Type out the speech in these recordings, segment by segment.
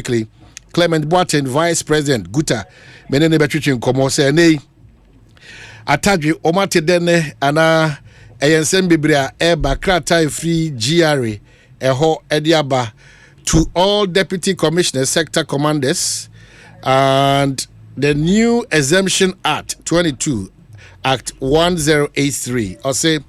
Clement Boateng, Vice President Guta, menene betwitching komo say nei atadwe omate dene ana eyensem bibria eba krata free GRA eho ediaba to all deputy commissioners, sector commanders, and the new Exemption Act 22, Act 1083. Or say,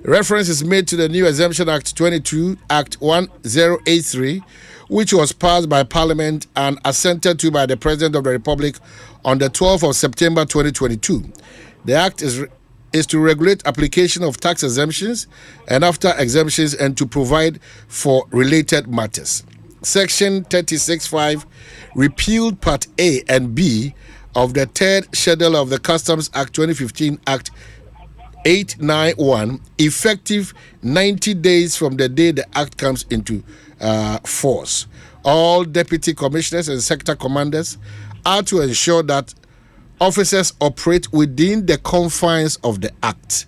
reference is made to the new Exemption Act 22, Act 1083, which was passed by Parliament and assented to by the President of the Republic on the 12th of September 2022. The Act is to regulate application of tax exemptions and after exemptions and to provide for related matters. Section 36(5) repealed Part A and B of the third schedule of the Customs Act 2015, Act 891, effective 90 days from the day the Act comes into force. All deputy commissioners and sector commanders are to ensure that officers operate within the confines of the Act.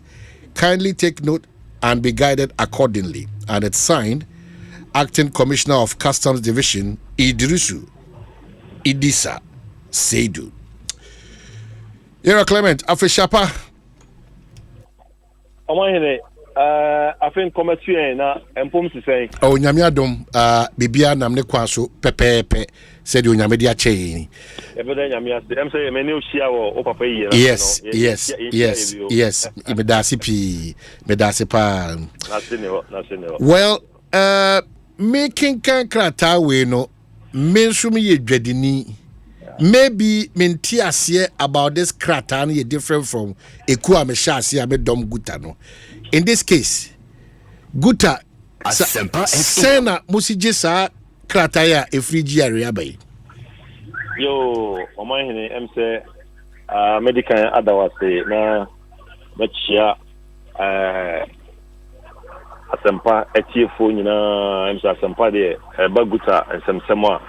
Kindly take note and be guided accordingly. And it's signed, Acting Commissioner of Customs Division, Idisa Seidu. Yera Clement, Afishapa. I think commercial na empom to say. Oh, Nyamiadom, Bibia Namne Kwaso, Pepe, said you Nyamadia chain. I'm saying, many share or papa. Yes. Medasipa. Well, making Kankrata we no, mensumi ye dredini. Maybe mentiasie about this kratan ye different from Ekua Meshasi Abe Dom Guta no. In this case, Guta Sena Musijisa Krataya Efrigi area bay. Yo, Omahine, say medical adawase na machia asempa etiefo nyina asempa de Baguta and some semwa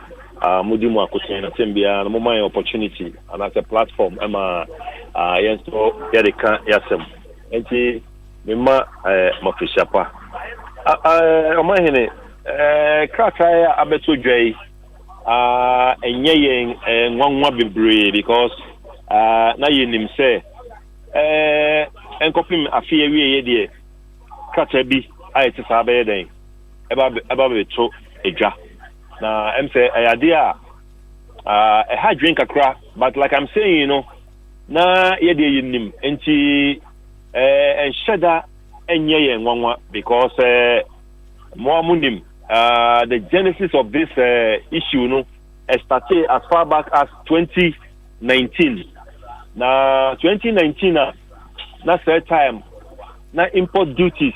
mudimu akoten na tembia na moma opportunity and as a platform ama yenso yadeka yasem enti mema mafishapa omahene krata abeto dwai enye yen nwanwa bebre because na yenim se enkopim afie wiye de krata bi ayete sabe den eba beto edwa na say idea a hard drink akra but like I'm saying, you know, na yede yenim enti ensheda enye yen nwanwa because mo amunim the genesis of this issue no started as far back as 2019. Na 2019 na third time na import duties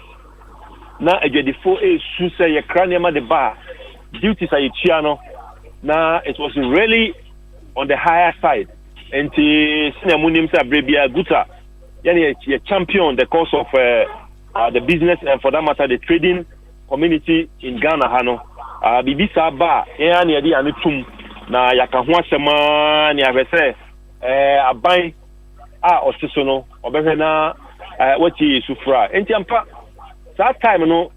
na ejadifo su say ye kraniama de bar duties are chiano. Now it was really on the higher side. And senior munim sa brebia Guta, yani a champion the cause of the business and for that matter the trading community in Ghana hano. Bibisa ba yani adi anitum na yakahwa sema ni avese aban osisono obehwe na wati sufra. Enti ampa that time no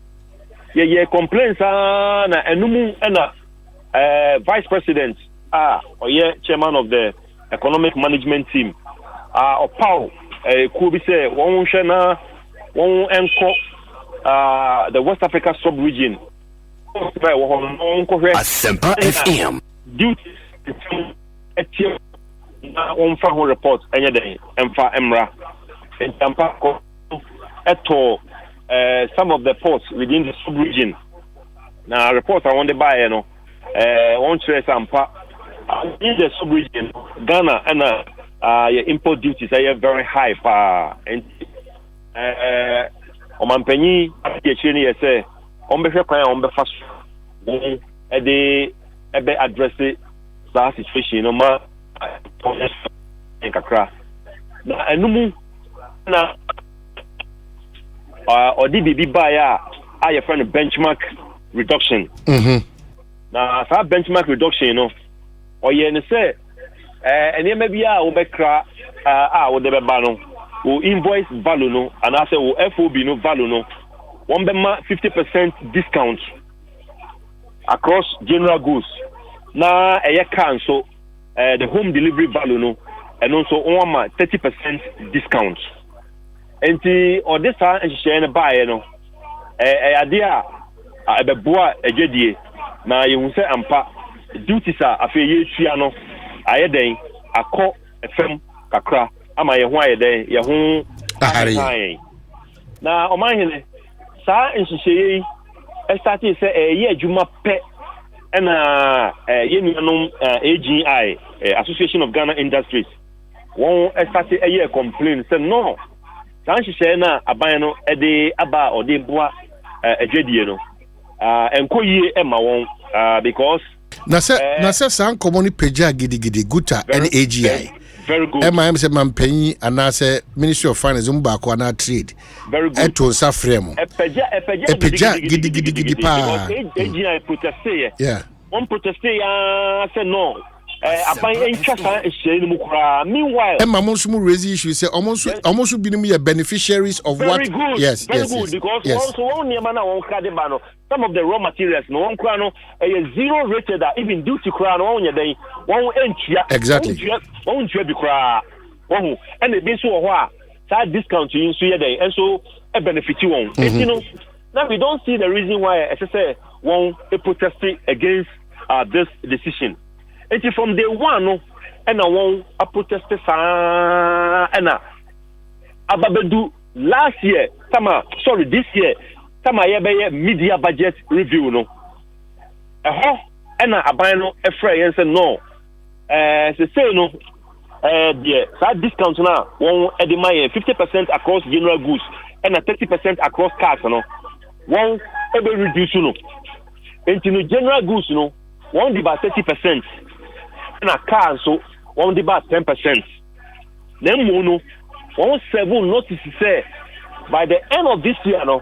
ye complaints na enumu na vice president or chairman of the economic management team or Paul could be say one shana one enko the West Africa sub region Asempa FM duties on fa report any day emfa emra in Tampa eto some of the ports within the sub region. Now reports I want to buy, you know, one trace and in the sub region, Ghana and your import duties are very high and on penny say on the on the first a day address it that situation no ma in Kakra. Now and now or DBB buyer your friend benchmark reduction. Now that benchmark reduction, you know, or you say and maybe obekra or the bano or invoice value no and I say FOB no value no 50% discount across general goods na car so the home delivery value no and also on 30% discount. And or this time and she and buy no idea the boa a JD na you say ampa duties are a few no I then a call a film kakra ama ye ho ayede ye ho ahare na o man hene sa nhihye start say ye adwuma pe na ye nuanom AGI Association of Ghana Industries won start ye complain say no sa nhihye na aban no de aba o de boa adwadie no enkoyie e ma won because na se san common peja gidigidi Guta and AGI very good. MIM say man penny and I say Ministry of Finance umbako na trade. Very good. Eto safremo. Epeja gidi pa. AGI proteste. Yeah. One proteste say no. Aban enchasa ehye ni mukura. Meanwhile, monsu mu raise issue say almost be me beneficiaries of very what? Good. Yes, very yes, good yes. Because yes. also one near man one kade ba no. Some of the raw materials no one kura no zero rated that even duty kura no one dey one entua. Exactly. One be kura. One and the be so ho a that discount you so here dey and so a benefit you one. You know now we don't see the reason why I say one protest against this decision. And from day one no and I won a protest and ababedu last year this year media budget review no and aban no efra yen say no say no that discount now won edema 50% across general goods and 30% across cars no won ebe reduce no into general goods no won about 30% and a car so won about 10%. Then mono won 7 notice say by the end of this year no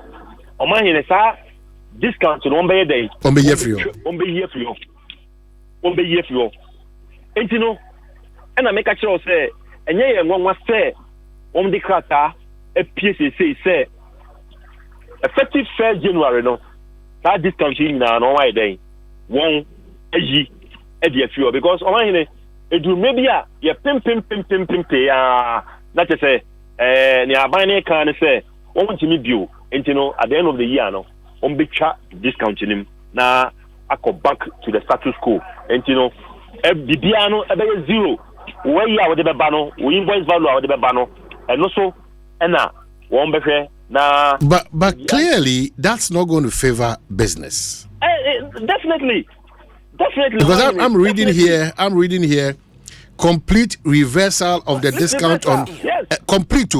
o man here say discount no be day on be here for you enti no and I make a sure say enye ye nwanwa say on the krata e PCC say effective 1st January no that discount in na no why day won ayi e dey few because o man here e do maybe a ye pim that is say ni aban kan say won timi bio enti no at the end of the year no on be cha discount him na akọ back to the status quo enti no bibia no e be zero where ya we dey be no we invoice value we dey be no and also na won be hwe na but clearly that's not going to favor business. Definitely because I'm reading here complete reversal of the discount on complete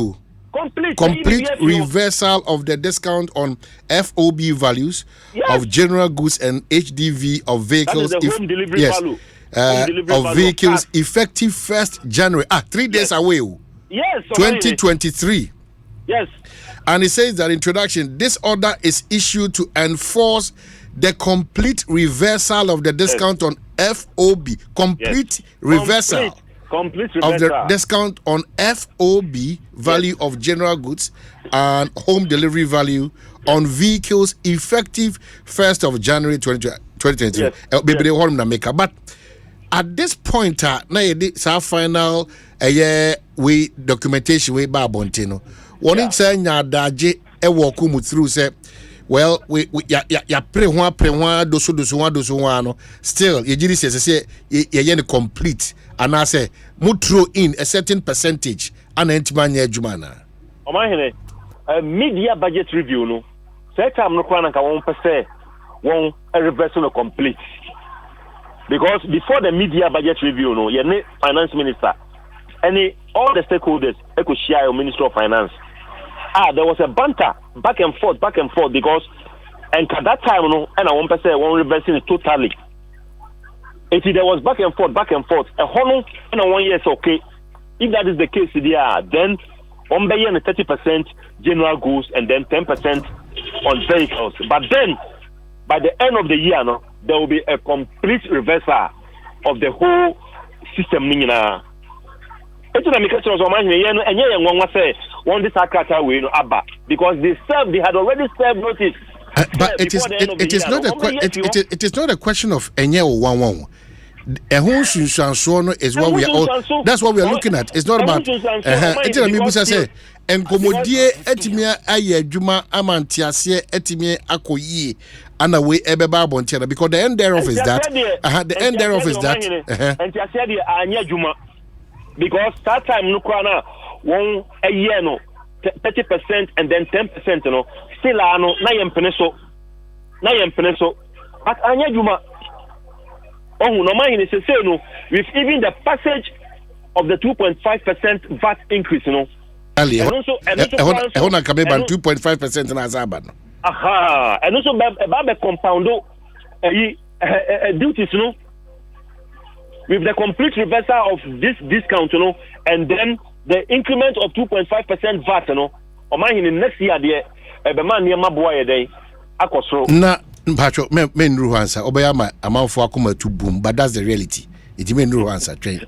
reversal of the discount on FOB values of general goods and HDV of vehicles home delivery value. Of vehicles effective 1st January 3 days away. Yes, 2023. Yes. And it says that introduction, this order is issued to enforce the complete reversal of the discount on FOB. Complete reversal of the discount on FOB value of general goods and home delivery value on vehicles effective 1st of January 2023. But at this point, now our final way documentation way by Bontino. One in saying Daje e walk through say, well, we pre one dosu no. Still, you just say you complete, and I say throw in a certain percentage and entimanya jumana. Omahene, media budget review no. Say time no kwana ka 1% won a reversal no complete. Because before the media budget review no, your finance minister and all the stakeholders could share your Minister of Finance. There was a banter back and forth because and at that time no and I 1% one reversing it totally. There was back and forth. A whole and 1 year is okay. If that is the case then 30% general goods and then 10% on vehicles. But then by the end of the year no, there will be a complete reversal of the whole system. Because they had already served notice. But it is not a question of enye or one. a whole sunsanso is what we are all. That's what we are looking at. It's not about. And komodie etimia aye adwuma amantiase etimia akoyie ana we ebeba abontiana because the end thereof is that the end thereof is that entiase de anya adwuma because that time no kwa na won a year no 30% and then 10% no still ano na yempene so but anya adwuma no man say no with even the passage of the 2.5% VAT increase no and also 2.5% na azaba no and also ba compoundo duties no with the complete reversal of this discount no and then the increment of 2.5% VAT no o man in next year there be man near maboa dey akosoro na mpacho men ru hansa obeyama amanfo akoma to boom but that's the reality it men ru hansa train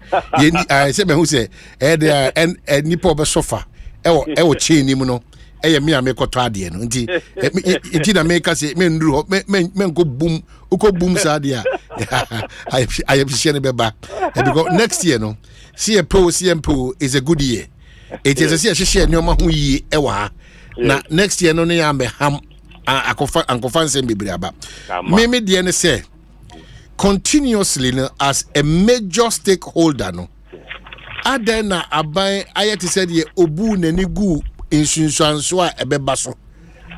I say me who say and nipa obe sofa ewo chain ni mu no eye me amekoto ade no nti na make say men ru men go boom uko boom sa ade I appreciate beba because next year no CMPO is a good year it is a share nyoma hu yi ewa ha na next year no ne ya ham akofa nsem bebre aba me de ne say continuously as a major stakeholder no adena aban ayeti said ye obu nani gu insunsuanso a ebeba so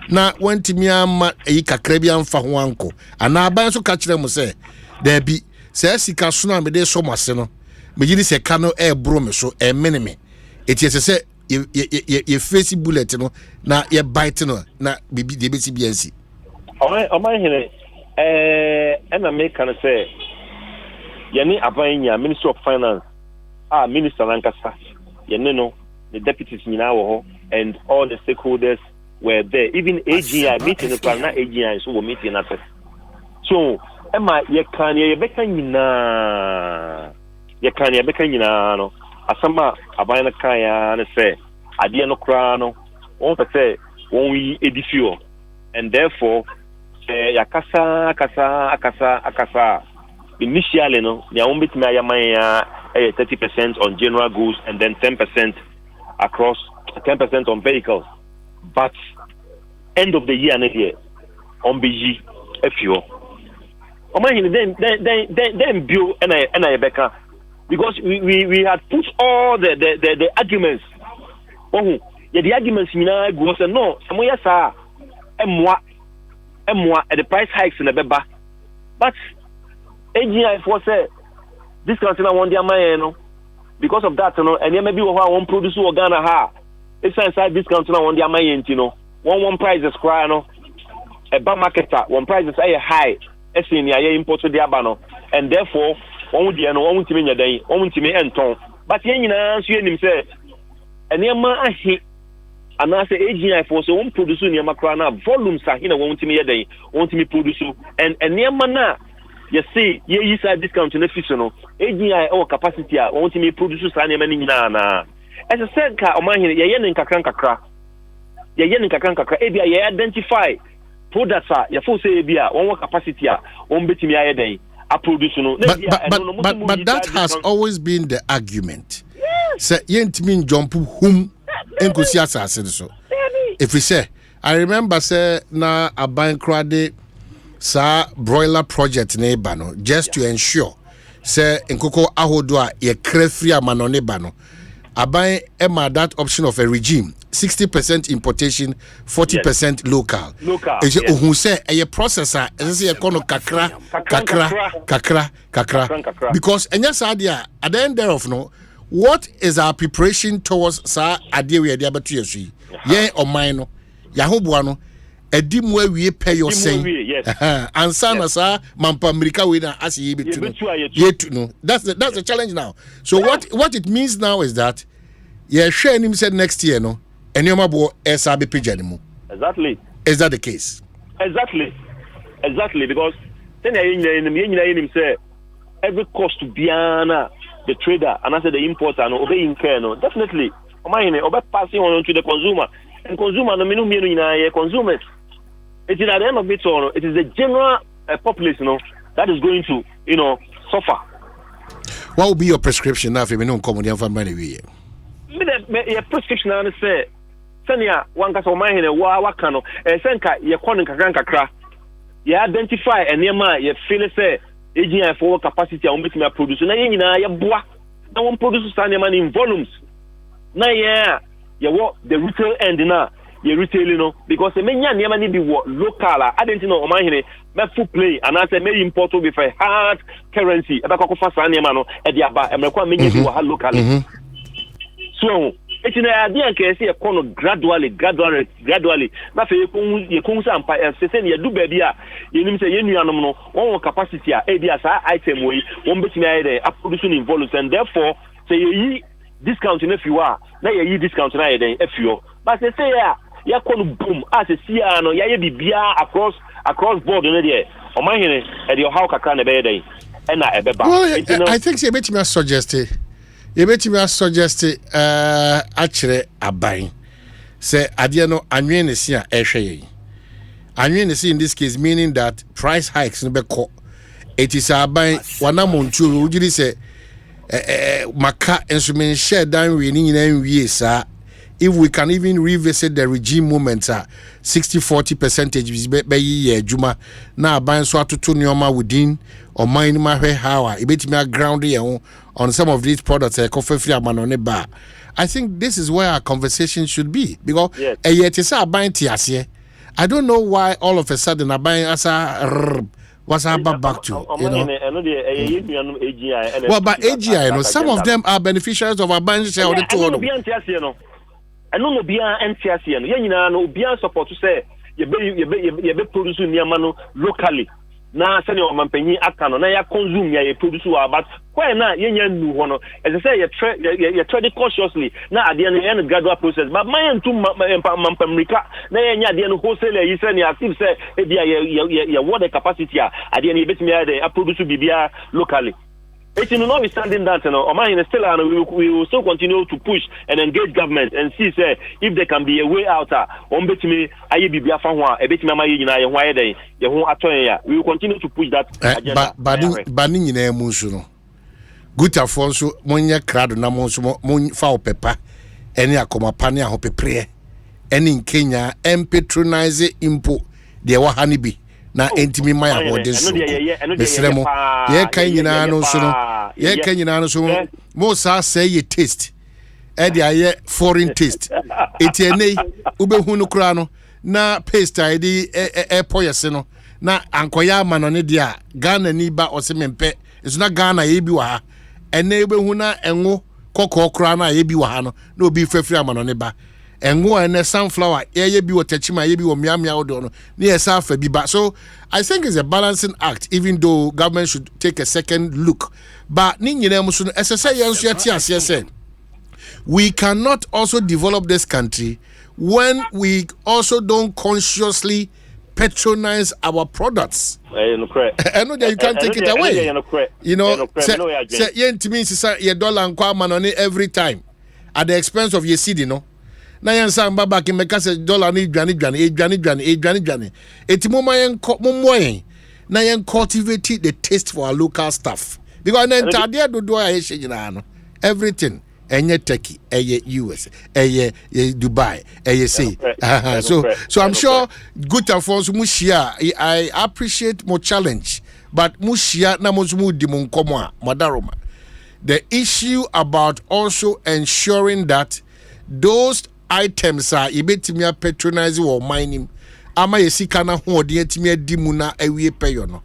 na wantimi ama eyi kakra bi amfa ho anko ana aban so ka kire mo say da bi say sika so na me de so mase no me yiri se ka no e bro me so e meneme eti say ye face bullet no na ye bite no na bibi de besi biansi o man here na me kan say ye ni aban nya Minister of Finance Minister Lankasa ye no the deputies nyina wo ho and all the stakeholders were there even AGI meeting no plan na AGI so we meeting na so ema ye kan ye beka nyina no asama aban na kan ya na say ade no kra no won say won wi edifio and therefore yakasa akasa initially no ya won bit na ya man ya 30% on general goods and then 10% across 10% on vehicles but end of the year next year on bg efio o man then bio and I beka because we had put all the arguments the arguments mina go say no samoya sa emwa at the price hikes in the beba but AGI for say this country na won dia man no because of that no and maybe we won produce Ghana ha it's inside this country na won dia man enti no one prices cry no a bar marketer one prices ay high esin ya import to dia ba no and therefore one dia no one timi nya dan one timi enton but yen nyina so yenim say enema ahi anase AGI for so one produce nyama cry na volumes ahi na one timi yedan one timi produce and enema na you see ye inside discount na fish no AGI our capacity a one timi produce sa nyama ni nyina na as I said ka o man ye yen nkakra ebia ye identify products a ye for say ebia one capacity a one betimi ayedan a produce no but that has always been the argument say yentimi jump hum enkosi asase so if we say I remember say na aban krade sa broiler project ne ba no just to ensure say nkoko ahodo a ye krefri amano ne ba no aban ema that option of a regime 60% importation 40% local is ohun say a processor is say kono kakra because enya sadia at the end thereof no what is our preparation towards sa ade we ade abeto yesu ye o man no ya hoboa no edi mu awie pay your sen ansa na sa mampa america we na as ye betu no that's the challenge now so what it means now is that ye hwe anim said next year no enioma bo esa be page animu exactly is that the case exactly because then you say every cost to biana the trader and I said the importer no obey incur no definitely o man obey passing on to the consumer and consumer no menu na consumers it is at the end of it all it is the general population no that is going to suffer What will be your prescription now if you don't come with the family? Your prescription on say Sanya one case of my in a wakano, and Senka, your corner kakra. You identify and near my you feel say AGI for capacity on making a producer. Now you bois. No one produces money in volumes. Now you walk the retail end now. You retail, because the many never need be local. I didn't know my here. Full play and I say may import with a hard currency. About fast animal at the aba and require many locally. So it's an idea can see a corner gradually. Not for you come some say you do baby. You say you know one capacity ABS item way, one bit a production in volumes and therefore say you discount if you are now you discount if you but they say ya kono boom as a sia no ya bibia across board no there o man here e dey how kakra na be dey e na e be ba. I think say bet me suggest akere aban say ade no anwen ne sia e hwe yi anwen ne sia in this case meaning that price hikes no be ko it is aban wana montu ujiri say maka instrument share down we ni nyina wie sa. If we can even revisit the regime moments, 60-40% be ye juma na ban so atoto nyoma within or mine ma hwe how e betimi ground on some of these products coffee free amanone bar. I think this is where our conversation should be because yet is a ban tiase. I don't know why all of a sudden a ban asa what's back to you know. Well, but AGI, some of them are beneficiaries of our ban share or the two. I know be an NTSC, no be support to say you be produce near locally. Now, send your mampany akano, now you consume ya produce but why not yen new one? As I say, you trade it cautiously. Now at the end of the gradual process, but my two mampamrika, now the end wholesaler, you send your active say, your water capacity at the end of the produce bibia locally. It's notwithstanding that, we will still continue to push and engage government and see say if there can be a way out. We will continue to push that agenda. But Guta Fonso, Monya Crado Namonso, Mon Foul Pepper, any Akomapania Hopepre, any in Kenya, and patronize import the Wahanibi. Na entimi maya wode so mesremo ye kan nyina no so no ye kan nyina no so mo sa say ye taste e dia ye foreign taste etienei ubehu no kura no na paste ai di e poyese no na ankoya ama no ne dia Ghana ni ba osemempe so na Ghana ye bi wa ha ene ubehu na enwo kokko kura na ye bi wa ha no na obi fafiri ama no ne ba enwo ene sunflower ye bi wotachima ye bi wo miamia odo no na ye sa fa bi ba. So I think it's a balancing act even though government should take a second look but ni nyina mu so no esese yenso yati ase we cannot also develop this country when we also don't consciously patronize our products. I know that you can't take it away. You know, say yentimi sisa ye dollar nkwa manone every time at the expense of your cedi no. Na yan sa mbaba ki meka se dollar ni dwane eti mo mayen na yan cultivate the taste for our local stuff because na entire do ya she nyina no everything enye Turkey eye US eye Dubai eye say so I'm sure Guta for mushia I appreciate more challenge but mushia na mo di mo nkomo a madaroma the issue about also ensuring that those items are ibetimi patronize or mining ama yesika na ho de atimi adimu na awie peyo no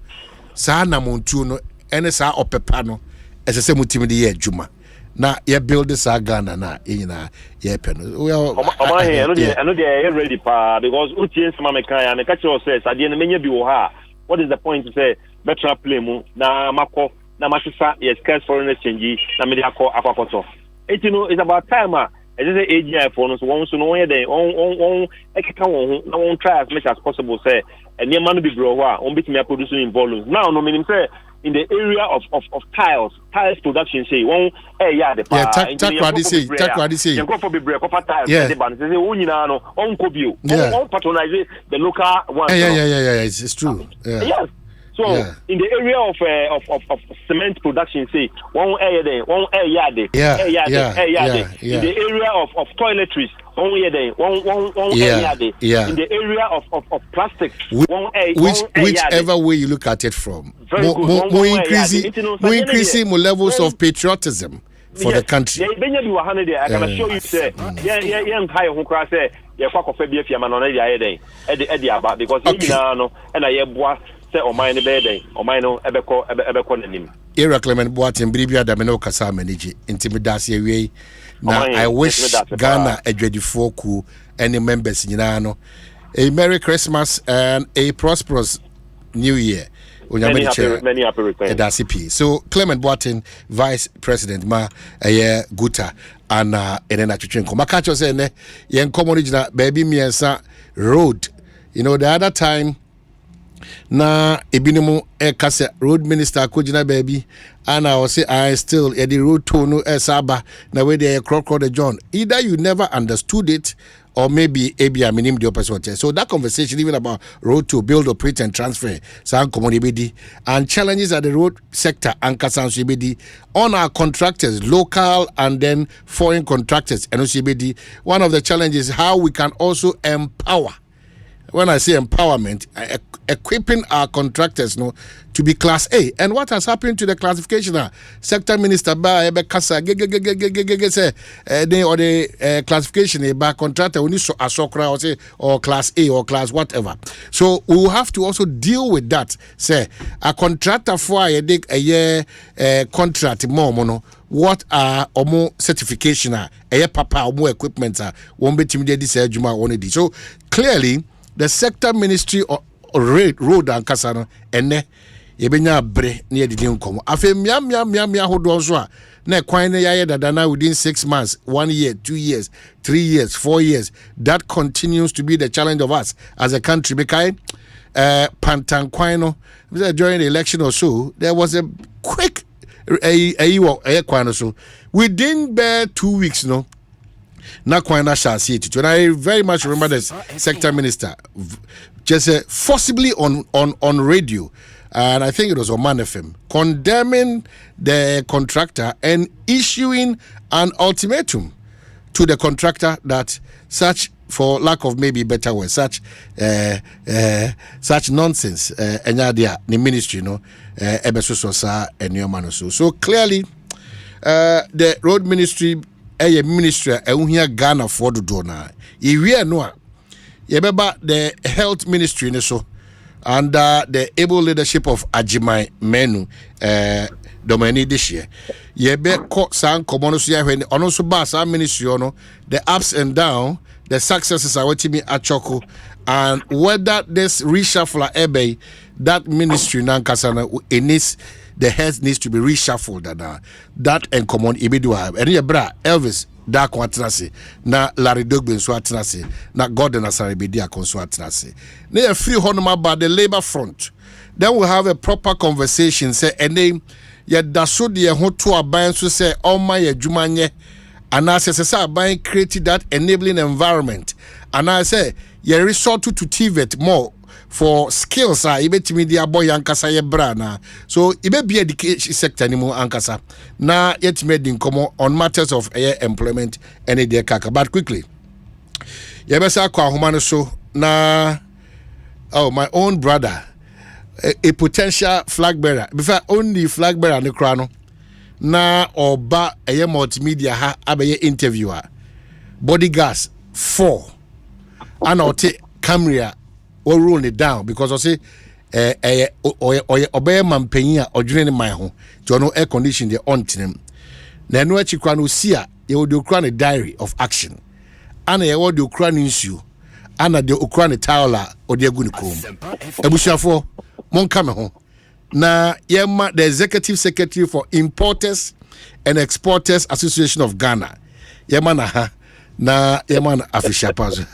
saa na montu no ene saa opepa no esese mutimi de ye adwuma na ye build this Ghana na yina ye pe no I know they are ready pa because utie sama mekan ya ne ka che o say sade ne menya bi wo ha what is the point to say better play mu na mako na masisa yes cash foreign exchange na me de akwakoto it's about time as I say AGI for no so one so no here dey on ekeka won na won try as much as possible say and near man be bro wa on bit me producing in volumes now no meaning say in the area of tiles production say one yeah the takwadi say you go for be break of tiles the band say won nyina no on kobio on patronize the local one yeah it's true yes So in the area of cement production, say one air yard. In the area of toiletries, one air yard. In the area of plastics, whichever way you look at it from, more increasing more levels of patriotism for the country. I can assure you, say, Era Clement Boatin Bribia Damino Kasa Manage Intimidasi away. Now I wish Ghana a dreadful foku any members in Yano. A Merry Christmas and a prosperous New Year. Many happy returns. So Clement Boatin, Vice President Ma Guta and Elena Chuchenko. Makacho say yen common baby miensa road. You know the other time na ebinimu kase road minister kojina baby and I will say I still the road to no saba na we the crocodile John. Either you never understood it or maybe ABI minim the opposite. So that conversation even about road to build, operate and transfer and challenges at the road sector and Kasan on our contractors, local and then foreign contractors and OCBD. One of the challenges is how we can also empower. When I say empowerment, equipping our contractors to be class A. And what has happened to the classification? Sector Minister ba Kasa say or the classification by contractor we need to Assoc or class A or class whatever. So we will have to also deal with that. Say a contractor for a year contract more what are more certification papa or more equipment won't be timid so clearly the sector ministry or road and kasano ene yebenya bre na yedidi nkomo afa mia hodo so a na kwan na yaye dada within 6 months 1 year 2 years 3 years 4 years that continues to be the challenge of us as a country because pantan kwan no during the election or so there was a quick kwan so within 2 weeks na kwana shall see it. And I very much remember the sector minister just forcibly on radio, and I think it was on Man FM, condemning the contractor and issuing an ultimatum to the contractor that such, for lack of maybe better word, such nonsense the ministry so clearly the road ministry a ministry Ghana for the donor. If no the health ministry so under the able leadership of Ajimai Menu Domini this year. Yebe court san commonos when also bass our ministry the ups and downs, the successes are waiting me at Choco, and whether this reshuffle ebe that ministry nankasana it needs the heads needs to be reshuffled that and common ibidua and bra Elvis da kwatrase na Larry Dogben so atrase na Gordon Asaribidi akonso atrase na free honoma about the labor front. Then we'll have a proper conversation say ene ye daso de ho to aban so say oma ye dwumanye and I say aban create that enabling environment and I say ye resort to TVET more for skills ibetimi dia boy ankasa ye bra na so ibe be education sector ni mu ankasa na yet made in common on matters of employment and the kaka but quickly ye besa kwa homa so na my own brother a potential flag bearer before only flag bearer ne kra no na oba multimedia ha abeye interviewer bodyguards 4 and ote camera or roll it down because I say obey mampenyi or journey my home to no air condition the on them. Na no echi kwa no sia ye would ukra diary of action. Ana ye would ukra issue. Ana de ukra tawla or de agu ni kom. Ebusuafo mon kame ho. Na yema the executive secretary for Importers and Exporters Association of Ghana. Yema na ha na yaman afishapaz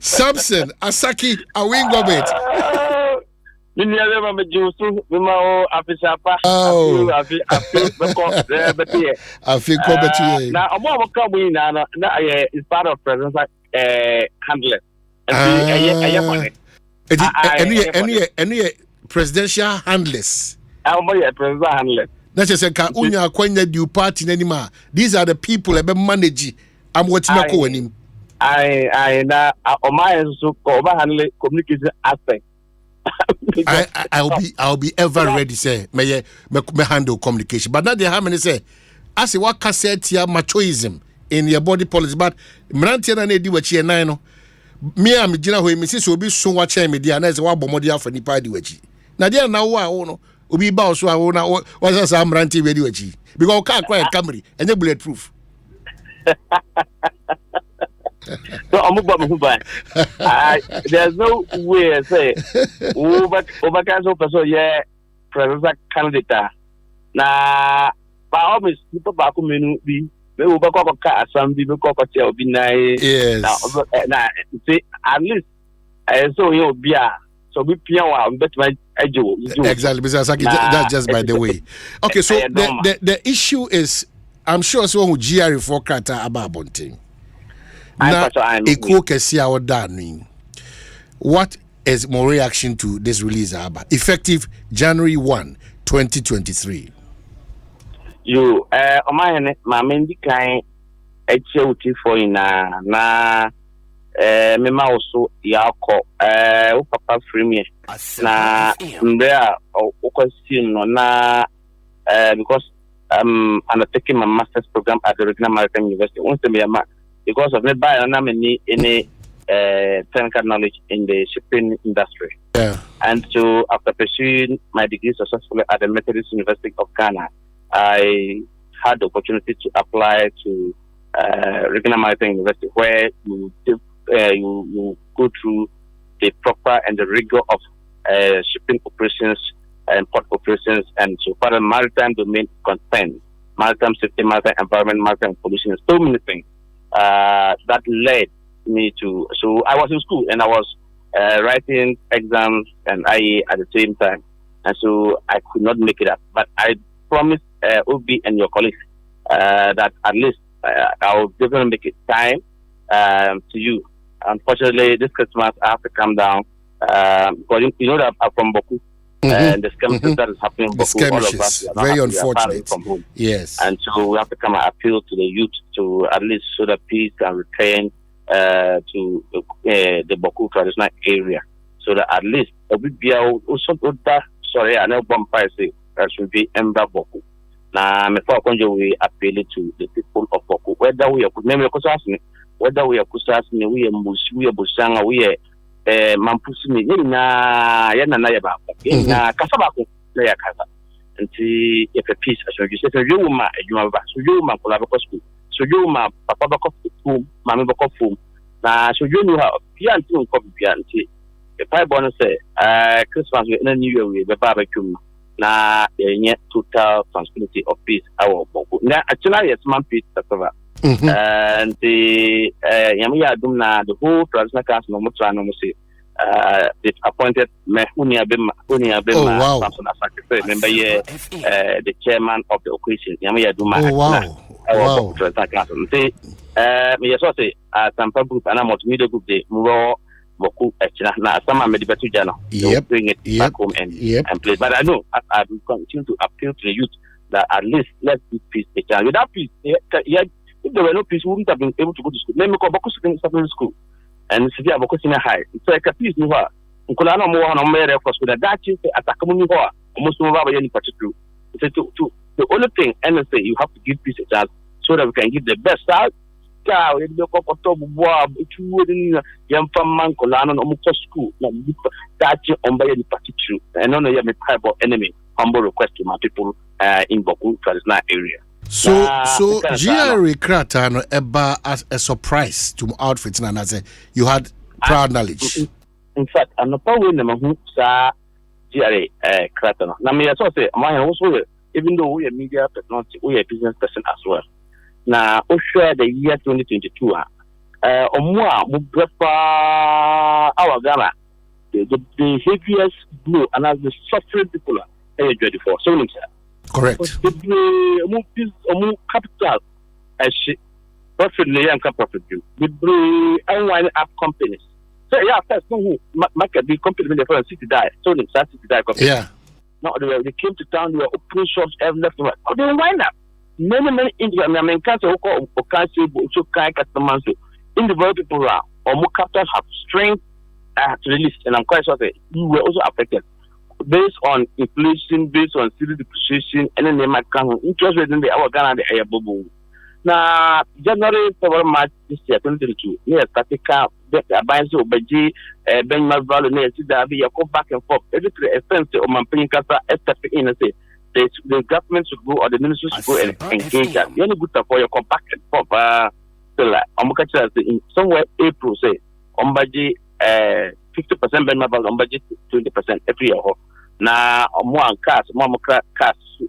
Samson Asaki awingobet you never me jusu we ma afishapa afiko na omo ka we na is part of presence handler and Any presidential handless. I'm a president handler. That's just a unya kwanya du party anymore. These are the people that manage. I'm watching a co him. I my so over handle communication aspect. I'll be ever ready, say, may handle communication. But not the how many say, I say what cassette here machoism in your body policy, but Mrantian and do what you know. Me, I'm Gina, who Mrs. will be so much media, and as a wabo modia for the party with you. Nadia, now, I own, will be boss, so I own was some ranty radio with you. Because I can't cry a Camry and they're bulletproof. So I'm about there's no way I say over cancel person yeah president candidate na by all means people back menu be over car assembly be tell be nice yes na see at least so you be so be pian bet my exactly because that's just by the way. Okay, so the issue is I'm sure so who GR for Krata about bunting. Now, what is more reaction to this release, Abba? Effective January 1, 2023. You, my main decline, HOT for na mema also yako, papa free na mbea question na because I'm undertaking my master's program at the Regional Maritime University. Because of me buying any technical knowledge in the shipping industry. Yeah. And so after pursuing my degree successfully at the Methodist University of Ghana, I had the opportunity to apply to Regional Maritime University, where you go through the proper and the rigor of shipping operations and port operations, and so far the maritime domain concerned, maritime safety, maritime environment, maritime pollution, so many things. That led me to, so I was in school and I was writing exams and IE at the same time, and so I could not make it up. But I promised Obi and your colleagues that at least I'll definitely make it time to you. Unfortunately, this Christmas I have to come down because you know that I'm from Boku. And the skirmishes that is happening in Boku, all of us are very unfortunate from home. Yes. And so we have to come and appeal to the youth to at least so that peace can return to the Boku traditional area. So that at least sorry, I know Bompire say that should be Ember Boku. Now, we appeal to the people of Boku. Whether we are whether we are Kusasni, we are Musi, we are Busanga, we are Mampusini, yana yaba, Kasabako, Laya Kasa. And see if a piece, as you said, you ma, you have so you ma, Colabacosco, so you ma, Papa Bacofum, Mamma Bacofum. Now, so you know how Pian to copy Pianti. If I want to say, Christmas, New Year, with the barbecue. Na yet total tranquility of peace our boku. Na actually yes man peace takova. And the Yamiya Dumna the whole traditional council no mutra no say they appointed me Unia Bema member here the chairman of the occasion Yamiya Duma. Wow. Traditional council. Say me yes say Tampa group and multimedia group the Muro Boku na some medibatu jano. Bring it back home and play. But I know I will continue to appeal to the youth that at least let's give peace a chance. Without peace, if there were no peace, we wouldn't have been able to go to school. Let me call Boku secondary school and Sevilla Boku senior high. It's like a peace new one. Unkulano more on mere for school that is Atakamuni Hoa, almost over any particular. To the only thing NSA you have to give peace a chance so that we can give the best out. And only a enemy humble request to my people in Boku traditional area. So GRA Krata eba as a surprise to outfits and as you had proud knowledge. In fact, I'm not probably the man who saw GRA Krata. Now, me also say, even though we are media technology, we are business person as well. Now, share the year 2022. Our Ghana, the heaviest blow, and as the suffering people are ready for. So, correct. The capital, as profit, and profit, we bring unwind up companies, So yeah, first no market be completely different city die. So the city die company. Yeah. Now they came to town, they were opening shops every left and right. Oh, they wind up. Many Indian Americans who call so kind customers, individual people or more capitals have strength to release, and I'm quite sure that you were also affected based on inflation, based on city depreciation, and then they might come interest rate in the our Ghana the air bubble. Now, January, February, March this year, 2022, yes, Katika, Banzo, Baji, Benjamin Valley, Dabi, you go back and forth. Every expense of my paying Kasa, in and say, the government should go or the ministry should go and engage that. You only good for your compact and forth. In somewhere April, say, on Baji, 50% Benjamin Valley, on Baji, 20% every year. Now, more cash,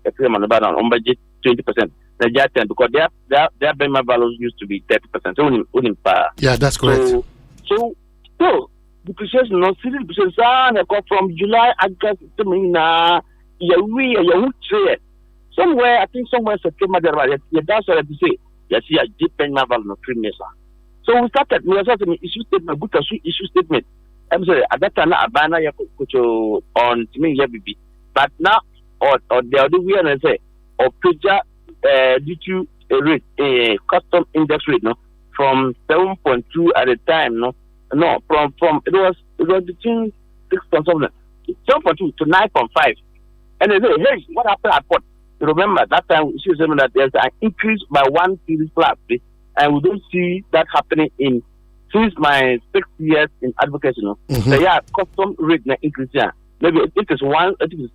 every month on Baji, 20%. Because their Bema values used to be 30%. Yeah, that's correct. So depreciation, no city depreciation, from July, August, somewhere, I think somewhere September, that's what I say. Yes, yeah, deep Bema value, no premium. So we started issue statement, Guta issue statement. I'm sorry, at that time, I ban on to but now, or the other way, and I say, or preacher. Due to a rate, custom index rate, no, from 7.2 at the time, from it was between 6.7, 7.2 to 9.5, and they say, hey, what happened at port? You remember that time she was saying that there's an increase by 1 series class, and we don't see that happening since my 6 years in advocacy, Mm-hmm. So yeah, custom rate increase, yeah. Maybe it is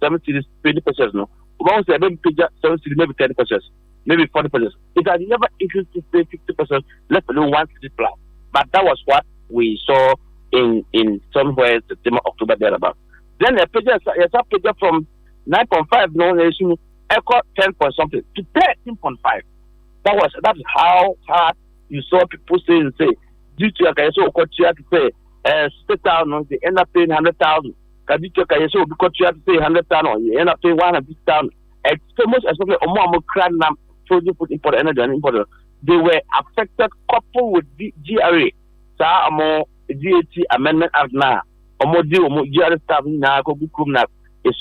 7 series 20%, no. Once they maybe 7 series, maybe 30%, maybe 40%. It has never increased to 50%, let alone 1 series plus. But that was what we saw in somewhere September, October, thereabout. Then a picture from 9.5 no echo 10 point something to 13.5. That is how hard you saw people say due to a so to say 60,000, they end up paying 100,000. Kadito Kayeso because you have to pay 100,000, you end up paying 150,000. Most especially Omo project put import energy and importer. They were affected coupled with the GRA. Sa Amo GAT amendment act now. Omo GRA staff now go book now. There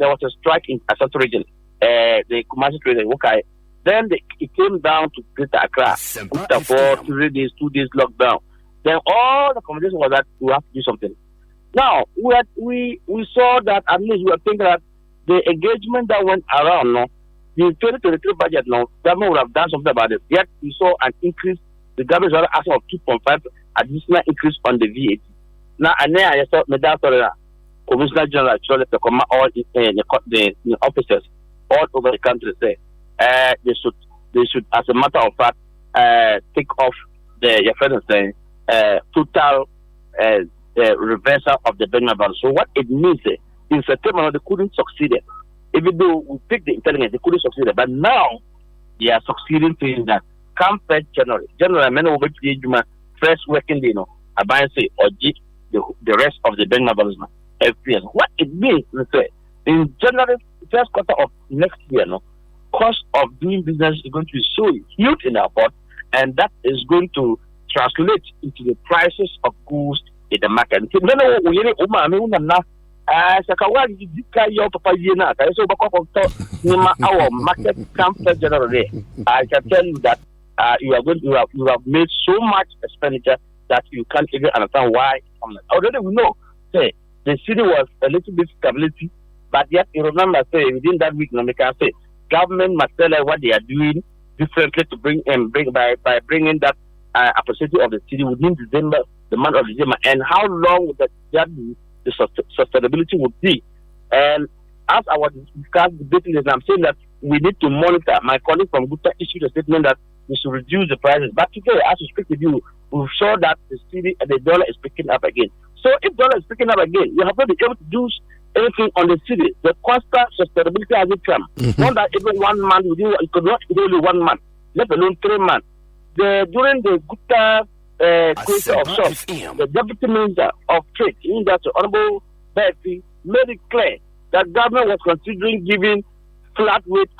was a strike in Assoc region. The commercial trade okay. Then it came down to Greater Accra. For 2 days lockdown. Then all the conversation was that we have to do something. Now, we saw that at least we were thinking that the engagement that went around, the 2023 budget, government would have done something about it. Yet we saw an increase, the government was asking of 2.5 additional increase on the VAT. Now, and then I saw the Commissioner General, all the officers all over the country say they should, as a matter of fact, take off the total reversal of the Benjamin value. So what it means in September they couldn't succeed. Even though we picked the intelligence, they couldn't succeed. But now they are succeeding saying that come 1st January, many will be first working day, I buy say or the rest of the Benjamin values FPS. What it means in January, first quarter of next year, cost of doing business is going to be so huge in our port, and that is going to translate into the prices of goods in the market. Our market comes generally. I can tell you that you have made so much expenditure that you can't even understand why. Already we know, say the city was a little bit stability, but yet you remember, say within that week, we can say government must tell us what they are doing differently to bring by bringing that opportunity of the city within December, the month of December, and how long would that be, the sustainability would be. And as I was debating this, I'm saying that we need to monitor. My colleague from Guta issued a statement that we should reduce the prices. But today, as we speak with you, we saw that the city and the dollar is picking up again. So if dollar is picking up again, you have to be able to do anything on the city. The constant sustainability has it come. Not that even 1 month, it could not be only 1 month, let alone 3 months. During the Guta closure of shops, the Deputy Minister of Trade, Industry, Honorable Betty, made it clear that government was considering giving flat rate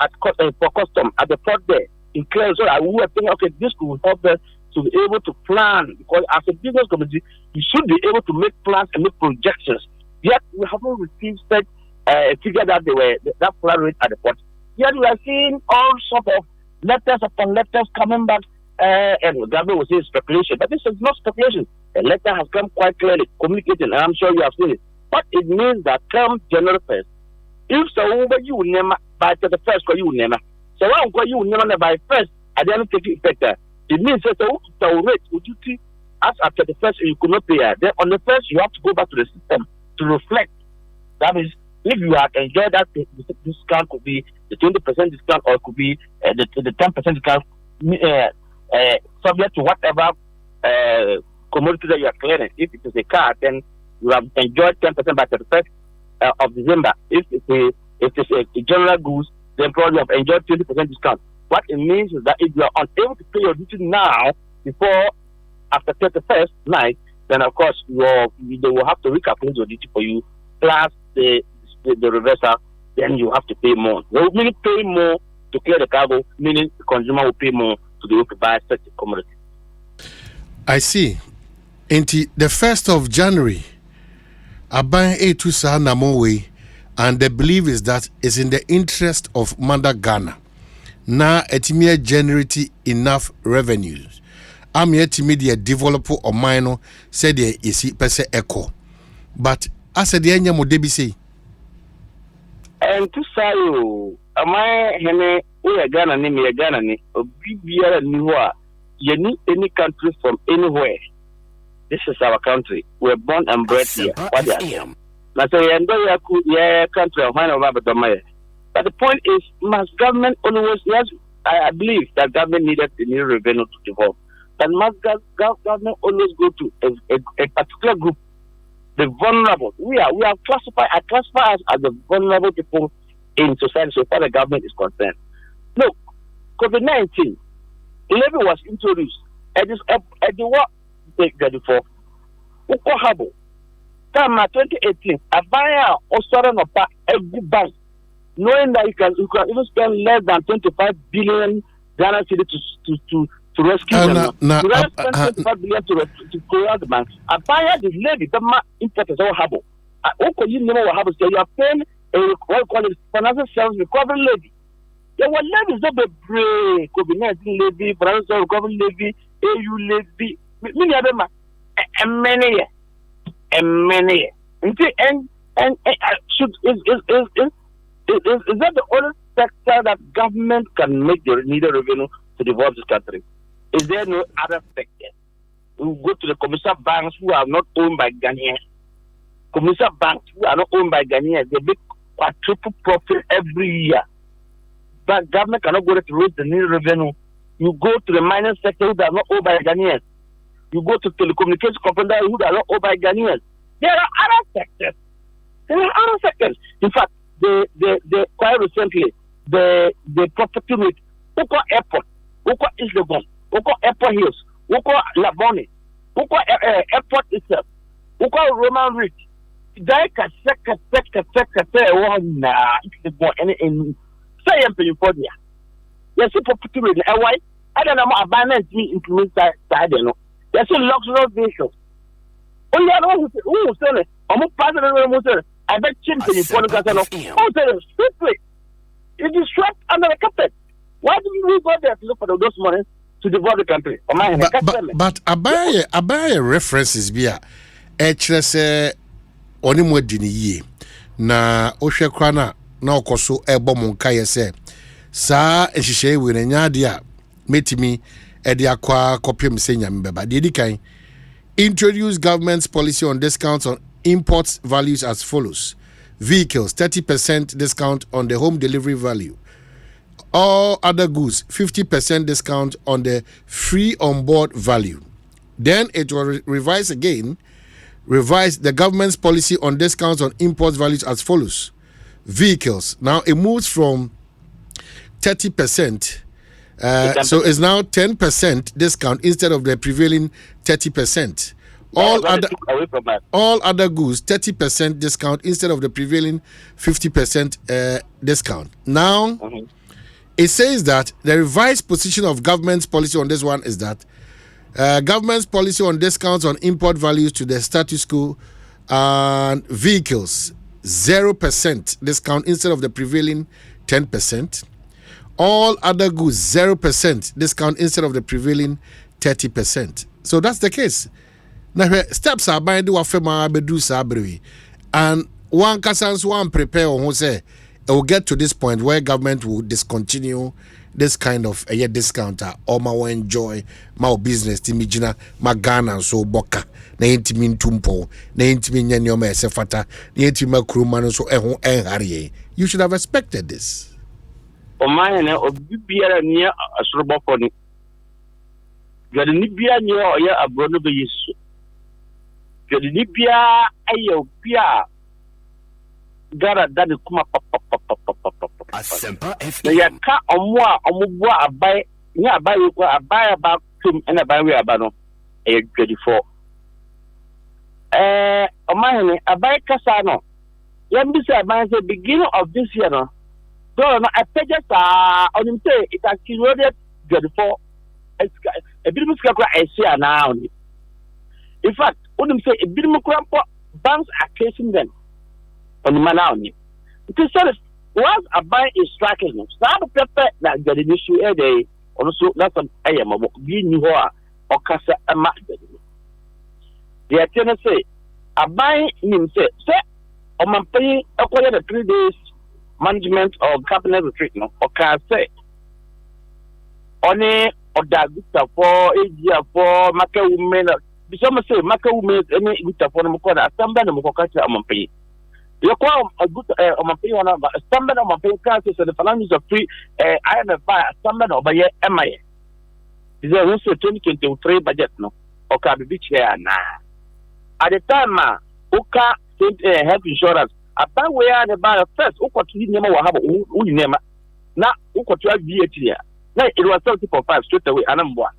for custom at the port there in clear, so that we were thinking, okay, this could help us to be able to plan, because as a business community, you should be able to make plans and make projections. Yet we haven't received such a figure that they were that plan rate at the port. Yet we are seeing all sorts of letters upon letters coming back, and the government will say speculation, but this is not speculation. A letter has come quite clearly communicating, and I'm sure you have seen it. But it means that come January 1st, if so over you will never by the first you will never. So why you will never by first I didn't take effect. It means that the rate would you see as after the first you could not pay. Then on the first you have to go back to the system to reflect. That is, if you have enjoyed that discount, could be the 20% discount or it could be the 10% discount, subject to whatever commodity that you are clearing. If it is a car, then you have enjoyed 10% by the 1st of December. If it's a general goods, then probably you have enjoyed 20% discount. What it means is that if you are unable to pay your duty now, before after 31st night, then of course they will have to recalculate your duty for you, plus the reversal. Then you have to pay more. They will mean pay more to clear the cargo, meaning the consumer will pay more to be able to buy such a commodity. I see. Into the 1st of January, I buy A2 Sa Namowe, and the belief is that it's in the interest of Manda Ghana. Now, it may generate enough revenues. I'm yet to media developer or minor said there is a echo. But as a Diana Modebi say, and to say, am I Hene, we are Ghana, name a Ghana, or Bibia Niwa, you need any country from anywhere. This is our country. We're born and bred here. What I am. Now, so yeah, country of mine over the but the point is, must government always, yes, I believe that government needed the new revenue to develop. But must government always go to a particular group, the vulnerable. I classify us as the vulnerable people in society so far the government is concerned. Look, COVID-19, levy was introduced. At the what they get it for? Ukohabo. Come 2018, a buyer or starting up a good bank. Knowing that you can even spend less than 25 billion Ghana cedi to rescue them. You rather spend 25 billion to clear the bank. A buyer the levy, the importers all have. You know what happens? You are paying what call it financial service recovery levy. There were levies that were COVID-19 levy, financial recovery levy, AU levy, many of them, and many. And should is that the only sector that government can make the needed revenue to develop this country? Is there no other sector? We go to the commercial banks who are not owned by Ghanaians. Commercial banks who are not owned by Ghanaians, they make quadruple profit every year. But government cannot go there to raise the needed revenue. You go to the mining sector who are not owned by Ghanaians. You go to telecommunications companies who are not owned by Ghanaians. There are other sectors. In fact, the quite recently, the property rate, Uko Airport, Uko Islegon, Uko Airport Hills, Uko Labone, Uko Airport itself, Uko Roman Ridge, Daika Sector, in say I'm for there. Yes, property rate, why? I don't know abandoned implement that, I don't know. There's a luxury vehicles. Oh, yeah, who sell it? I'm a partner. I bet children in front of us. Strictly. It is swept under the carpet. Why do we go there to look for those money to develop the country? But Abaya references be a only more dini na Osha Krana na okoso ebo monkaye se sa ehihye we na nyaade metimi e de akwa kopiem se nyambeba de dikan introduce government's policy on discounts on imports values as follows: vehicles 30% discount on the home delivery value, all other goods 50% discount on the free on board value. Then it will revise the government's policy on discounts on imports values as follows: vehicles, now it moves from 30%, so it's now 10% discount instead of the prevailing 30%. All other goods 30% discount instead of the prevailing 50% discount. Now it says that the revised position of government's policy on this one is that Government's policy on discounts on import values to the status quo and vehicles 0% discount instead of the prevailing 10%. All other goods 0% discount instead of the prevailing 30%. So that's the case. Now steps are buying do afema bedu sabri, and one kasans one prepare on say it will get to this point where government will discontinue this kind of a discounter or ma enjoy my business timijina magana so boka na intimi ntumpo na intimi nyanyoma esefata na intimi makruma no so ehun enhare. You should have expected this. O man na obibiara nia asoroboko ni gade ni bia ni o ya abrono be yesu gade ni bia ayo bia gara dani kuma Asempa FM. Na yaka omo abai ni abai ko abai ba tum na abai we aba no e 24 omahene abai kasa no yam bi say abai say beginning of this year no so no I purchase on say it has eroded 24 a bit muska ko I see now. In fact when say a bit muska banks are casing them on the manao. Because once a buy is striking, start pepper that the issue a day, also that's an I am a being or cassa a match. The attendant say, a buy him say, on my pay acquire the 3 days management or cabinet retreat, no, or can say, on a or that Guta for a year for Maka women, some say Maka women, any Guta for them, some band of Mokaka on my pay. You call a good on my pay on a standard on my pay classes and the finances of free. I am a buy a standard of a year. Am I? Is there also 2023 budget? No, or can be beach here now. At the time, Oka state health insurance. A buy where the buy first, Oka to name or have a name. Now, Oka to have VAT here. Now it was 70.5 straight away. And I'm one.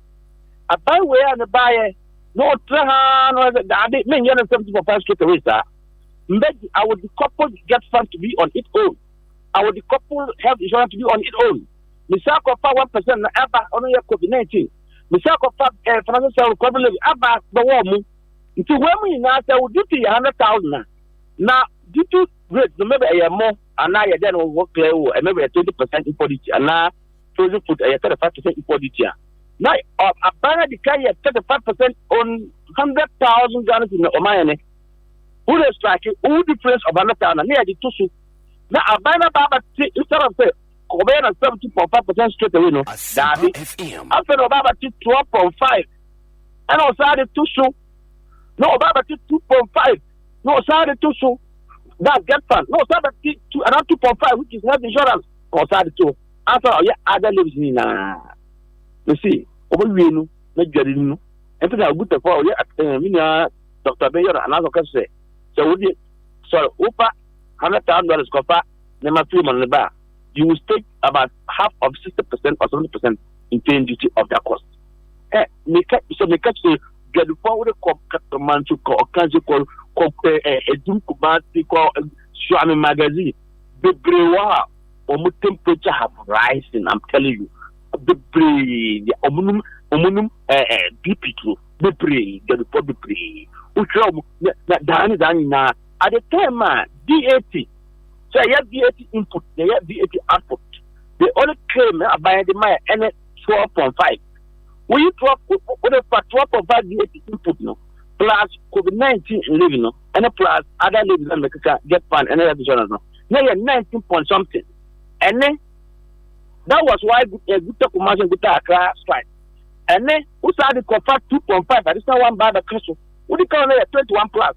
A buy where the buyer no Trahan was the men 70.5 straight away, sir. I would decouple get fund to be on its own. I would decouple health insurance to be on its own. Misako for 1% na aba on your COVID-19. Misako for financial recovery aba the warm. Into when we now say we do 100,000 now due to rate maybe a more and now you then will work clear and maybe a 20% import and now frozen food a 35% import now a banner declare 35% on 100,000 Ghana in the Omayane. Who is striking? Who difference of another town and near the two? Now, a banner Baba instead of say, Cobain 70.5% straight away. No, Daddy. After Obama 12.5, and also the two shoe. No, Obama 2.5. No, sorry, two shoe. That get fund. No, sorry, around 2.5, which is health insurance. Or sorry, two. After other lives in you see, over we know, not getting no. And then I'll go to for Dr. Bayer and other say. So would you over $100,000 copper, never 3 months bar. You will take about half of 60% or 70% in paying duty of that cost. Make say get the forward man to call council call compare a Doom Kubati call Swami magazine. The brewa or temperature have rising, I'm telling you. The bree, the omunum BP true. The bree, get the for the bree. Dani at the time, DAT. So I have DAT input, they have DAT output. They only claim by the Maya and 12.5. When you drop with a 12.5 DAT input, no, plus COVID-19 living, no, and a plus other living and get fund and other insurance, no. Now you're 19 point something. And then that was why Guta commercial Guta strike. And then who started to convert 2.5, but it's not one by the castle. What do you call it? 21 plus.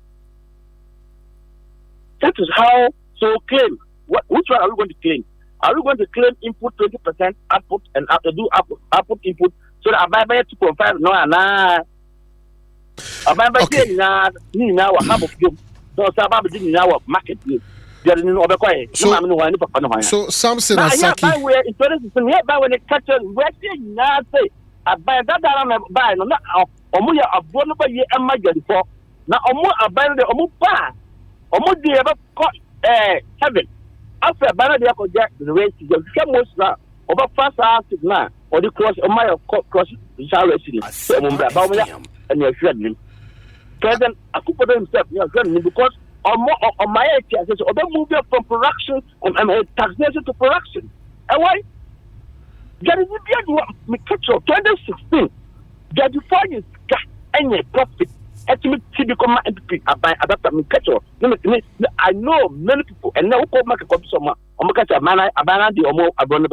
That is how. So claim. Which one are we going to claim? Are we going to claim input 20% output and do output input so that I buy 2.5? No, nah. I buy now half of you. No, so I buy now market you. So Samson and Saki. When it catches, where now say I buy that I buy no. Omuya abrono ba ye amaja for na omu abana de omu pa omu de ba heaven after bana de ko ja the way to come most na Over fast asset now, or the cross or my cross resident. And you're shredding. President Akupo himself, you're shredding because on my age, I said, or move from production and taxation to production. And why? There is a me catch 2016. There defines any profit. Actually, become MPP. I know many people, and now come back to some. I'm going to man. I the omo abroad.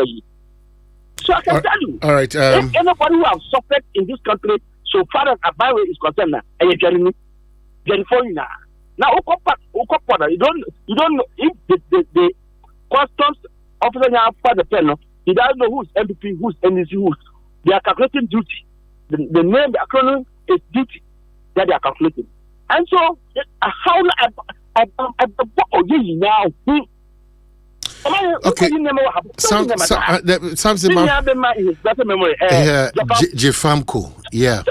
So I can tell you. All right. If anybody who have suffered in this country, so far as Abawe is concerned, and you're getting now. Now, you don't know if the customs officer have part the pen. He doesn't know who's MPP, who's NEC, who's. They are calculating duty. The name, the acronym is duty that they are calculating. And so, how now? Okay. Something Jefamco. Yeah.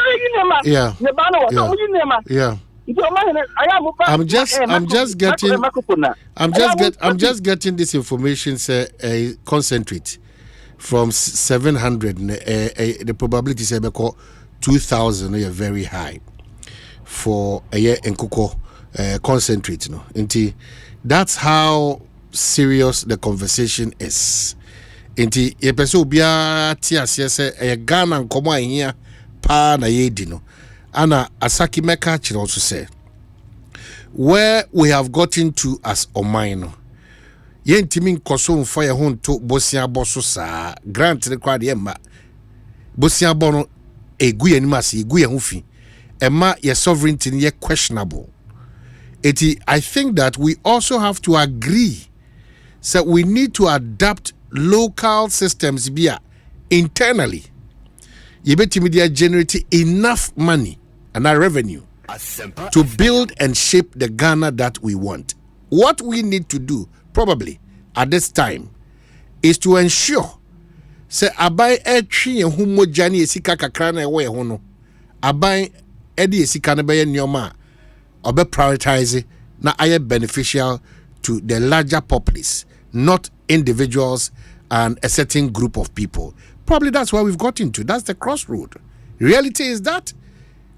I'm just getting this information, say a concentrate from 700. The probability say 2,000 are very high for a year in cocoa concentrate. No, that's how serious the conversation is. Inti ye person bia ti asese e Ghana nkomo ahia pa na ye di no. Ana Asaki Meka chire also say where we have gotten to as Omaino. Ye ntimi nkoso mfa ye ho nto bosia boso saa grant ne kwa de ma bosia bono egu ye nimase egu ye ho fi ema ye sovereignty ye questionable. I think that we also have to agree that we need to adapt local systems via internally. You bet me generate enough money and our revenue to build and shape the Ghana that we want. What we need to do, probably at this time, is to ensure say abai etri humo jani esika kakra na ewe hono abai edi esika na be nyoma obe prioritize na aye beneficial to the larger populace, not individuals and a certain group of people. Probably that's where we've got into. That's the crossroad. Reality is that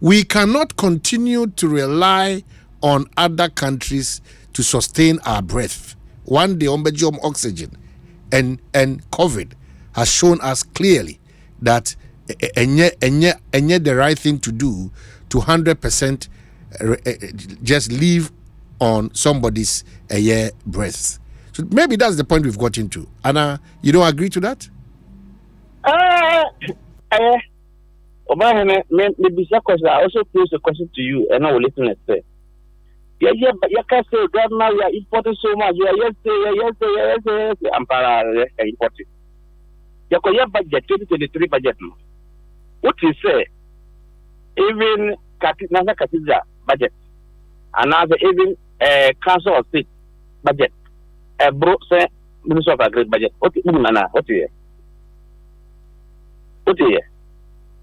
we cannot continue to rely on other countries to sustain our breath. One day, oxygen and COVID has shown us clearly that the right thing to do to 100% just live on somebody's breath. So maybe that's the point we've got into. Anna, you don't agree to that? Maybe I also pose a question to you, and I will listen and say. Yeah, but you can't say, Grandma, we are importing so much. Yes. I'm para importing. You can have budget, 2023 budget. What you say? Even Nasa Cathedral budget, another even Council of State budget, a bro say Minister of Agri budget. What you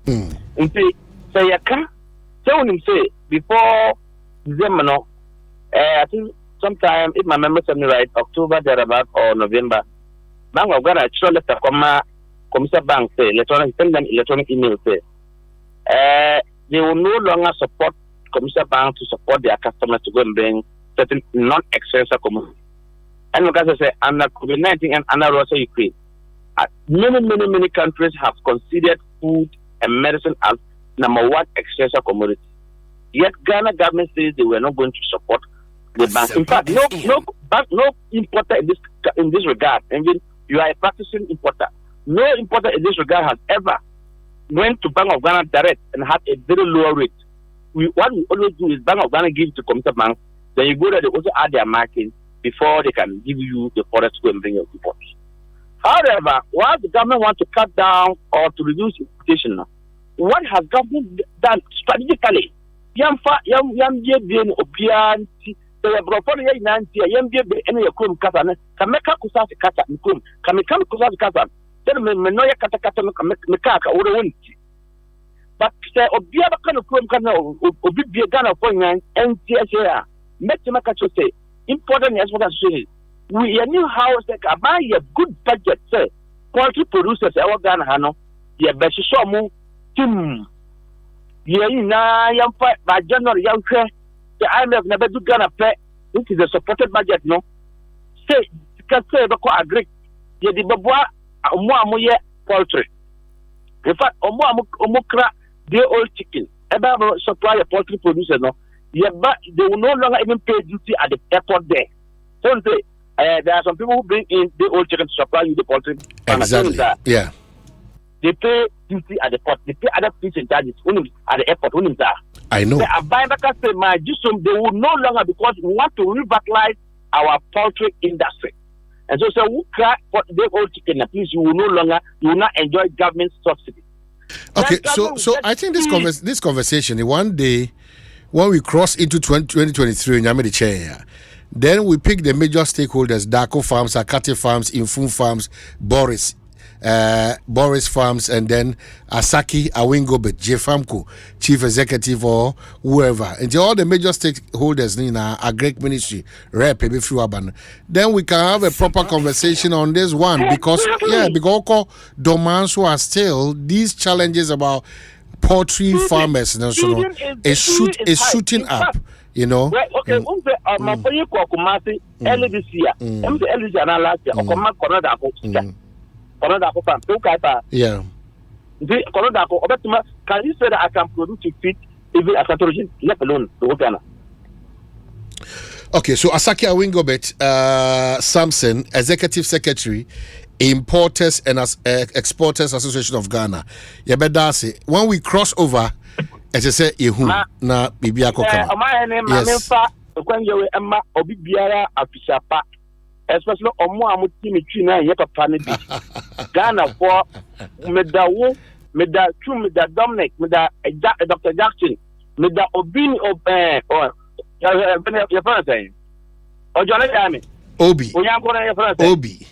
and say you can tell him say before December no. I think sometime if my memory serves me right, October thereabout or November, Bank of Ghana actually left a Commercial Bank say send them electronic email say they will no longer support Commercial Bank to support their customers to go and bring certain non-essential commodities. And because I say under COVID-19 and under Russia Ukraine, many countries have considered food and medicine as number one essential commodity. Yet Ghana government says they were not going to support the bank. In fact, no importer in this regard. And you are a practicing importer. No importer in this regard has ever went to Bank of Ghana direct and had a very low rate. What we always do is Bank of Ghana gives to Commercial Bank, then you go there, they also add their marking before they can give you the forest to go and bring your imports. However, while the government wants to cut down or to reduce importation, what has government done strategically? Yam bien obianti the brofo ye nanti yam bien ene yakum kasa ne kameka kusasi kasa nkum kameka kusasi kasa then me no ya kata me kaka oro wonti but say obia baka no krom kana obi bia Ghana for nyan enti ase metima ka say important as what I say we knew how say buy a good budget say poultry producers I work Ghana hano ye be so mu tim ye na yam by January yam hwe the IMF na be do Ghana pay. This is a supported budget no say can say be ko agree ye di beboa omo amoye poultry in fact omo kra day old chicken eba supply a poultry producer no ye ba they will no longer even pay duty at the airport there. So say there are some people who bring in the old chicken to supply you the poultry. Exactly. Yeah. They pay duty at the port. They pay other fees and charges at the airport. I know. They will no longer, because we want to revitalize our poultry industry. And so who cry for the old chicken? Please, you will not enjoy government subsidy. Okay, so I think this conversation, one day, when we cross into 2023 in Yamedi Chair, then we pick the major stakeholders: Dako Farms, Akate Farms, Infun Farms, Boris Farms, and then Asaki Awingobet, Jefamco, Chief Executive or whoever, and all the major stakeholders in our great ministry, Rep, then we can have a proper conversation on this one because demands who are still these challenges about poultry farmers is shooting up. You know. Right, okay. My boy Kumasi early this year. Early this year and last year. Konodako farm. Yeah. The Konodako. Can you say that I can produce to feed even a Patronage, let alone the Ghana? Okay, so Asaki Awingobet Samson, Executive Secretary, Importers and Exporters Association of Ghana. Yabedase. When we cross over. As I say, na bibi akokama. Yes. Obi biara afisapa. Especially omo amuti mitwi na ye papa ne bi. Ghana for medawo, meda Dominic, meda Dr. Jackson, meda Obini your friend saying. Ojole yami. Obi. Onyankona your friend saying.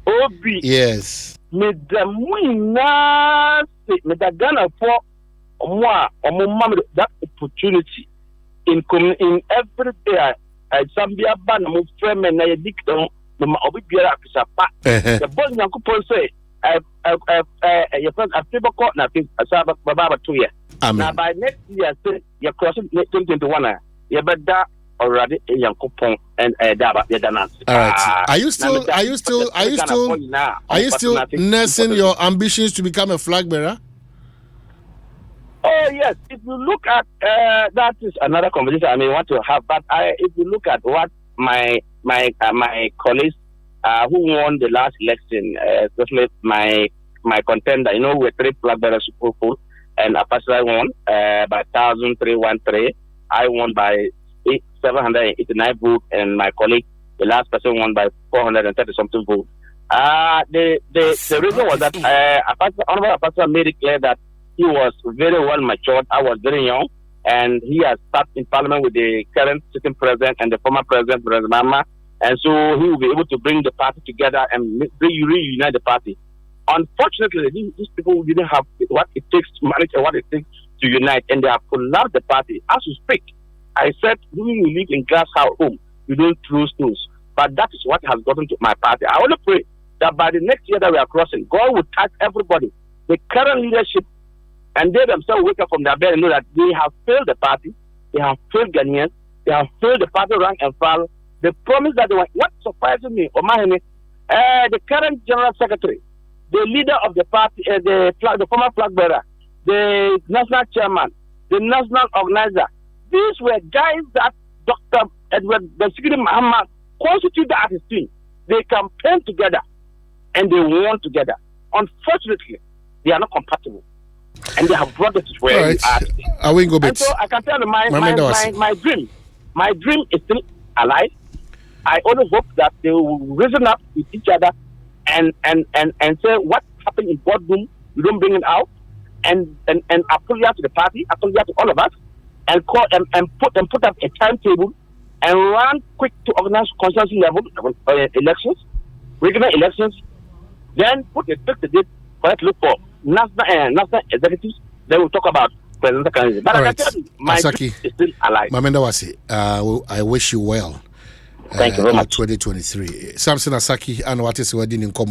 Obi. Yes. Meda muina meda Ghana for that opportunity in every day. Zambia ban mo frame na ye dictum no obi biara akisapa. The boss Nyankopon say your friend Atiboko na asaba baba 2 years. Now by next year say you cross 2021 you better already Nyankopon and daba ye dance. All right. Are you still nursing your ambitions to become a flag bearer? Oh yes, if you look at that is another conversation I may want to have. But if you look at what my colleagues who won the last election, especially my contender, with 3 flag bearers super and Apache won by 1,313. I won by 789 votes, and my colleague, the last person, won by 430 something votes. The reason was that Honorable Apache made it clear that he was very well matured. I was very young, and he has sat in parliament with the current sitting president and the former president, President Mama, and so he will be able to bring the party together and reunite the party. Unfortunately, these people didn't have what it takes to manage and what it takes to unite, and they have collapsed the party. As we speak, I said, when you live in glass house home, you don't throw stones. But that is what has gotten to my party. I only pray that by the next year that we are crossing, God will touch everybody. The current leadership, and they themselves wake up from their bed and know that they have failed the party, they have failed Ghanaians, they have failed the party rank and file. They promised that they were. What surprises me, the current general secretary, the leader of the party, the former flag bearer, the national chairman, the national organizer, these were guys that Dr. Edward Basigiri Muhammad constituted as his team. They campaigned together and they won together. Unfortunately, they are not compatible. And they have brought us to where we are today. And so I can tell you my dream is still alive. I only hope that they will reason up with each other and say what happened in boardroom, we don't bring it out, and apologize to the party, apologize to all of us, and call and put up a timetable and run quick to organize consensus level elections, regional elections, then put a fixed date for us to look for national executives. Then we'll talk about presidential candidates. But I can tell you, my dream is still alive. Mamenda Wasi, I wish you well. Thank you very much. 2023. Samson Asaki and what is wedding in common.